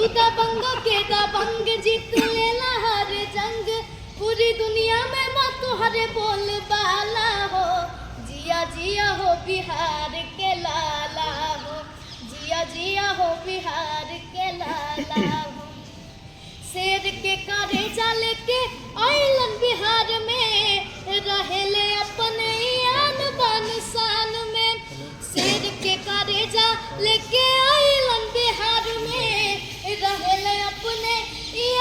तू दबंग के दबंग जीत लेला हर जंग, पूरी दुनिया में मत हरे बोल बाला हो। जिया जिया हो बिहार के लाला हो, जिया जिया हो बिहार के लाला हो। शेर के करे जाले के आइलन बिहार में, रहेले अपने आन बान शान में। शेर के करे जाले के आइलन बिहार में, रहेले अपने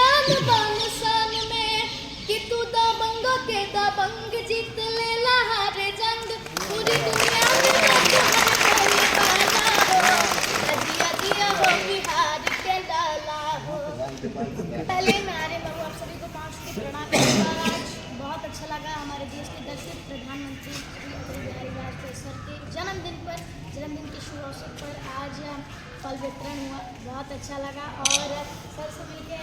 आन बान शान में। कि तू दबंग के दबंग जीत लेला हर जंग, पूरी दुनिया में जिया जिया हो बिहार के लाला हो। पहले मेरे बाबू आप सभी को 5 के प्रणाम नमस्कार। आज बहुत अच्छा लगा हमारे देश के दर्शक प्रधानमंत्री श्री अटल बिहारी वाजपेयी सर के जन्मदिन के शुभ अवसर पर आज फल वितरण हुआ, बहुत अच्छा लगा। और सर से मिलके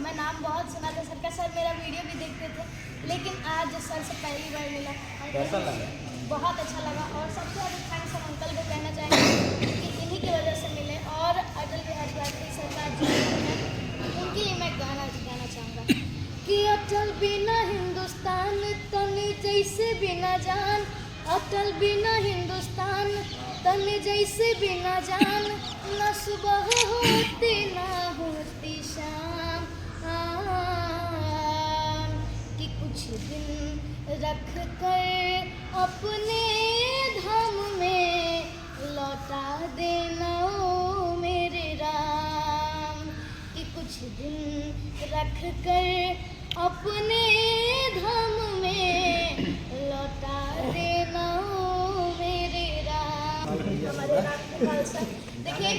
मैं नाम बहुत सुना था सर का, सर मेरा वीडियो भी देखते थे, लेकिन आज सर से पहली बार मिला, कैसा लगा? बहुत अच्छा लगा। और सबसे ज़्यादा थैंक्स हम अंकल को कहना चाहेंगे कि इन्हीं की वजह से मिले। और अटल बिहारी वाजपेयी सर का जन्मदिन है, उनके लिए मैं गाना चाहूँगा कि अटल बिना हिंदुस्तान तनी जैसे बिना जान, अटल बिना हिंदुस्तान तनी जैसे बिना जान। न सुबह होती ना होती शाम, कि कुछ दिन रख कर अपने धाम में लौटा देना ओ मेरे राम। कि कुछ दिन रख कर अपने धाम में लौटा देना ओ मेरे राम। हमारे रामकृपाल सर, देखिए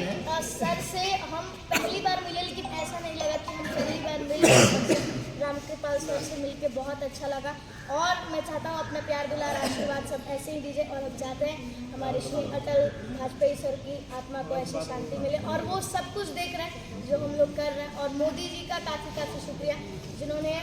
सर से हम पहली बार मिले, लेकिन ऐसा नहीं लगा कि हम पहली बार मिले। रामकृपाल सर से मिलके बहुत अच्छा लगा। और मैं चाहता हूँ अपना प्यार दुलार आशीर्वाद सब ऐसे ही दीजिए। और हम चाहते हैं हमारे श्री अटल वाजपेयी सर की आत्मा को ऐसी शांति मिले, और वो सब कुछ देख रहे हैं जो हम लोग कर रहे हैं। और मोदी जी का काफ़ी शुक्रिया, जिन्होंने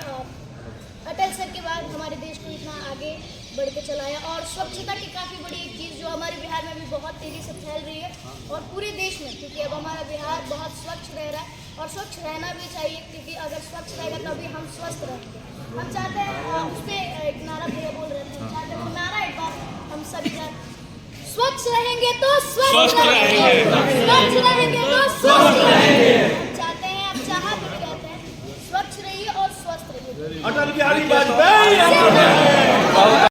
अटल सर के बाद हमारे देश को इतना आगे बढ़ के चलाया। और स्वच्छता की काफ़ी बड़ी एक चीज़ जो हमारे बिहार में भी बहुत तेज़ी से फैल रही है, और पूरे देश में, क्योंकि अब हमारा बिहार बहुत स्वच्छ रह रहा है, और स्वच्छ रहना भी चाहिए, क्योंकि अगर स्वच्छ रहेगा तभी हम स्वस्थ रहेंगे। हम चाहते हैं उस पर एक नारा भैया बोल रहे थे, चाहते हैं नारा एक बार हम सभी स्वच्छ रहेंगे तो स्वस्थ रहेंगे, स्वच्छ रहेंगे तो स्वस्थ रहेंगे। हम चाहते हैं, आप चाहा भी कहते हैं, स्वच्छ रहिए और स्वस्थ रहिए। अटल बिहारी वाजपेयी।